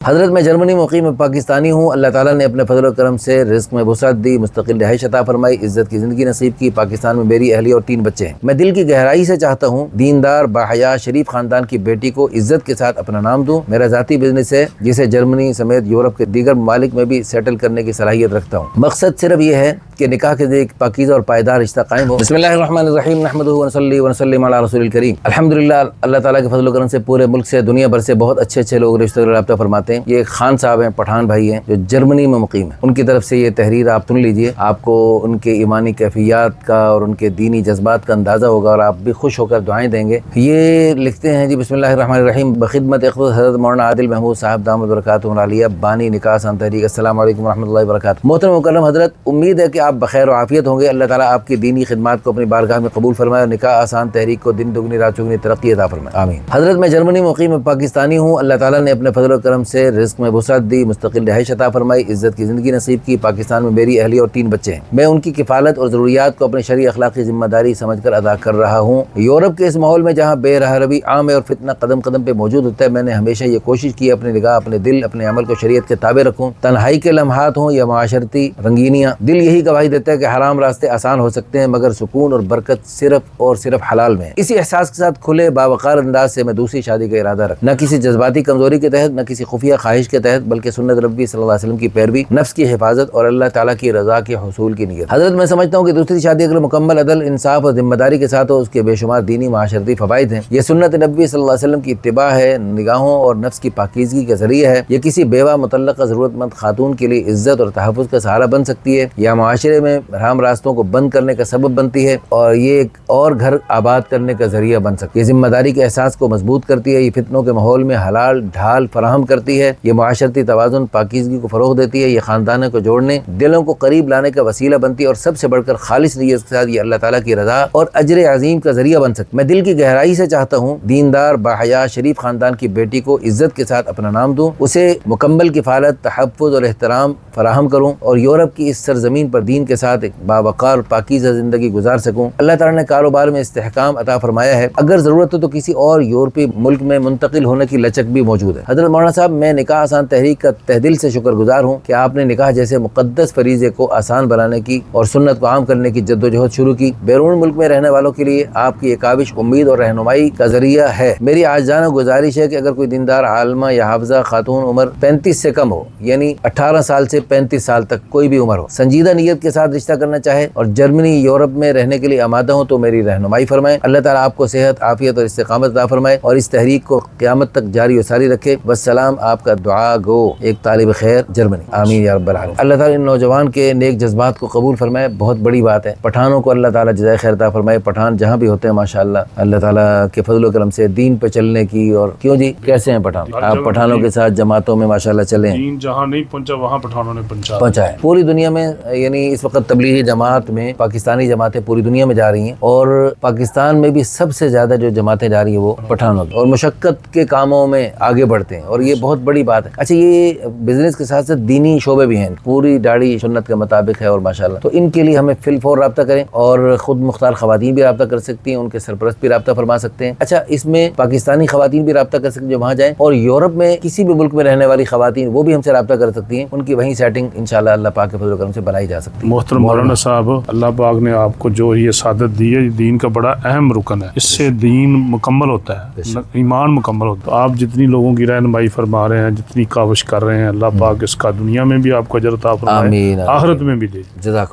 हज़रत मैं जर्मनी मुक़ीम पाकिस्तानी हूँ। अल्लाह ताला ने अपने फजल और करम से रिज़्क़ में वुसअत दी, मुस्तक़िल रिहाइश अता फरमाई, इज़्ज़त की ज़िंदगी नसीब की। पाकिस्तान में मेरी अहलिया और 3 बच्चे हैं। मैं दिल की गहराई से चाहता हूँ दीनदार बाहया शरीफ ख़ानदान की बेटी को इज़्ज़त के साथ अपना नाम दूँ। मेरा ज़ाती बिज़नेस है जिसे जर्मनी समेत यूरोप के दीगर ममालिक में भी सेटल करने की सलाहियत रखता हूँ। मकसद सिर्फ ये है कि निकाह के ज़रिए एक पाकीज़ा और पायदार रिश्ता कायम हो। बिस्मिल्लाहिर्रहमानिर्रहीम, नहमदुहु व नसल्ली व नसल्लिम अला रसूलिल करीम। अल्हम्दुलिल्लाह, अल्लाह ताला के फजल और करम से पूरे मुल्क से, दुनिया भर से बहुत अच्छे लोग रिश्ते रब्ता फरमाते हैं। ये खान साहब हैं, पठान भाई हैं, जो जर्मनी में मुकीम है। उनकी तरफ से ये तहरीर आप सुन लीजिए, आपको उनके ईमानी कैफियत का और उनके दीनी जज्बात का अंदाज़ा होगा और आप भी खुश होकर दुआएं देंगे। ये लिखते हैं जी, बिस्मिल्लाहिर्रहमानिर्रहीम, बखिदमत हज़रत मौलाना आदिल महमूद साहब दामद बरकातुहु आलिया, बानी निकाह आसान तहरीक। अस्सलाम वालेकुम रहमतुल्लाहि व बरकातुहू। मोहतरम मुकर्रम हज़रत, उम्मीद है कि आप बखैर और आफियत होंगे। अल्लाह ताला आपकी दीनी खिदमत को अपनी बारगाह में कबूल फरमाए और निकाह आसान तहरीक को दिन दुगनी रात चौगुनी तरक्की अता फरमाए, आमीन। हज़रत मैं जर्मनी मुक़ीम पाकिस्तानी हूँ। अल्लाह ताला ने अपने फजल और करम से रिज़्क़ में वुसअत दी, मुस्तक़िल रिहाइश अता फरमाई, इज़्ज़त की ज़िंदगी नसीब की। पाकिस्तान में मेरी अहलिया और 3 बच्चे हैं। मैं उनकी किफ़ालत और ज़रूरियात को अपनी शरई अखलाक़ी ज़िम्मेदारी समझकर अदा कर रहा हूँ। यूरोप के इस माहौल में जहाँ बेरहरवी आम है और फितना कदम कदम पे मौजूद होता है, मैंने हमेशा ये कोशिश की अपनी निगाह, अपने दिल, अपने अमल को शरीयत के ताबे रखूँ। तन्हाई के लम्हात हों या माशरती रंगीनियाँ, दिल यही गवाही देता है कि हराम रास्ते आसान हो सकते हैं, मगर सुकून और बरकत सिर्फ और सिर्फ हलाल में है। इसी एहसास के साथ खुले बावकार अंदाज से मैं दूसरी शादी का इरादा रख, न किसी जज्बाती कमजोरी के तहत, न किसी खुफिया ख्वाहिश के तहत, बल्कि सुन्नत नबी सल्लल्लाहु अलैहि वसल्लम की पैरवी, नफ्स की हिफाजत और अल्लाह ताला की रजा के हुसूल की नीयत। हज़रत, मैं समझता हूँ कि दूसरी शादी अगर मुकम्मल अदल, इंसाफ और जिम्मेदारी के साथ हो, उसके बेशुमार दीनी माशरती फ़वाइद हैं। यह सुन्नत नबी सल्लल्लाहु अलैहि वसल्लम की इत्तिबा है, निगाहों और नफ्स की पाकीज़गी का ज़रिया है। यह किसी बेवा मुतल्लक़ा ज़रूरतमंद खातून के लिए इज़्ज़त और तहफ़्फ़ुज़ का सहारा बन सकती है, या माशरे में हराम रास्तों को बंद करने का सबब बनती है, और ये एक और घर आबाद करने का ज़रिया बन सकती है। जिम्मेदारी के एहसास को मजबूत करती है, ये फितनों के माहौल में हलाल ढाल फराहम करती है, ये माशरती तवाज़ुन पाकीज़गी को फ़रोग़ देती है, ये ख़ानदानों को जोड़ने, दिलों को करीब लाने का वसीला बनती है, और सबसे बढ़कर खालिस नीयत के साथ ये अल्लाह ताला की रज़ा और अजर अज़ीम का ज़रिया बन सकती है। मैं दिल की गहराई से चाहता हूँ दीनदार बाहया शरीफ ख़ानदान की बेटी को इज़्ज़त के साथ अपना नाम दूँ, उसे मुकम्मल किफ़ालत, तहफ़्फ़ुज़ और एहतराम फराहम करूँ, और यूरोप की इस सरज़मीन पर दीन के साथ एक बावक़ार पाकीज़ा ज़िंदगी गुजार सकूँ। अल्लाह ताला ने कारोबार में इस्तेहकाम अता फरमाया है, अगर ज़रूरत हो तो किसी और यूरोपीय मुल्क में मुंतकिल होने की लचक भी मौजूद है। हज़रत मौलाना साहब, मैं निकाह आसान तहरीक का तहदिल से शुक्रगुजार हूँ कि आपने निकाह जैसे मुक़द्दस फरीज़े को आसान बनाने की और सुन्नत को आम करने की जद्दोजहद शुरू की। बैरून मुल्क में रहने वालों के लिए आपकी ये काविश उम्मीद और रहनुमाई का ज़रिया है। मेरी आजिज़ाना गुजारिश है कि अगर कोई दीनदार आलिमा या हाफ़िज़ा खातून उम्र 35 से कम हो, यानी 18 साल से 35 साल तक कोई भी उम्र हो, संजीदा नीयत के साथ रिश्ता करना चाहे और जर्मनी यूरोप में रहने के लिए आमादा हो, तो मेरी रहनुमाई फरमाएं। अल्लाह ताला आपको सेहत, आफियत और इस्तिक़ामत अता फरमाए और इस तहरीक को क़यामत तक जारी और सारी रखे। वस्सलाम, आपका दुआ गो एक तालिब खैर जर्मनी, आमीन या रब्बल आलमीन। अल्लाह ताला इन नौजवान के नेक जज्बात को कबूल फरमाए, बहुत बड़ी बात है। पठानों को अल्लाह ताला जज़ाए खैर अता फरमाए। पठान जहाँ भी होते हैं माशाअल्लाह, अल्लाह ताला के फजल व करम से दीन पे चलने की, और क्यों जी, कैसे हैं पठान? आप पठानों के साथ जमातों में माशाअल्लाह चले, दीन जहाँ नहीं पहुँचा वहाँ पठानों ने पहुँचा है। पूरी दुनिया में, यानी इस वक्त तबलीगी जमात में पाकिस्तानी जमातें पूरी दुनिया में जा रही हैं, और पाकिस्तान में भी सबसे ज़्यादा जो जमातें जा रही हैं वो पठानों की, और मुशक्क़त के कामों में आगे बढ़ते हैं, और ये बहुत बड़ी बात है। अच्छा, ये बिजनेस के साथ साथ दीनी शोबे भी हैं, पूरी दाढ़ी सुन्नत के मुताबिक है, और माशाल्लाह, तो इनके लिए हमें फिलफौर रब्ता करें, और खुद मुख्तार ख़वातीन भी रब्ता कर सकती हैं, उनके सरपरस्त भी रब्ता फरमा सकते हैं। अच्छा, इसमें पाकिस्तानी ख़वातीन भी रब्ता कर सकती हैं जो वहाँ जाएँ, और यूरोप में किसी भी मुल्क में रहने वाली ख़वातीन वो भी हमसे रब्ता कर सकती हैं, उनकी वहीं सेटिंग इंशाल्लाह अल्लाह पाक के फजल करम से बनाई जा सकती है। मोहतरम मौलाना साहब, अल्लाह पाक ने आपको जो ये सादत दी है, दीन का बड़ा अहम रुकन है, इससे दीन मुकम्मल होता है, ईमान मुकम्मल होता है। आप जितनी लोगों की रहनुमाई फरमा रहे हैं, जितनी काविश कर रहे हैं, अल्लाह पाक इसका दुनिया में भी आपको अजर अता फरमाए, आखिरत में भी दे।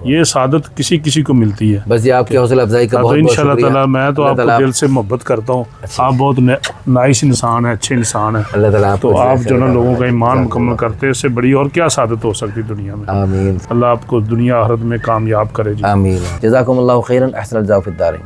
ये सादत किसी किसी को मिल है। बस ये आपकी हौसला अफजाई का बहुत इंशाअल्लाह ताला, मैं तो आपको दिल से मोहब्बत करता हूँ। आप बहुत नाइस इंसान है, अच्छे इंसान है, अल्लाह ताला। तो आप जो ना लोगों का ईमान मुकम्मल करते हैं, इससे बड़ी और क्या सादत हो सकती दुनिया में। आमीन। अल्लाह आपको दुनिया आखिरत में कामयाब करे। आमीन। जज़ाकुमुल्लाहु खैरन, अहसन अल-जज़ा फ़िद दारैन।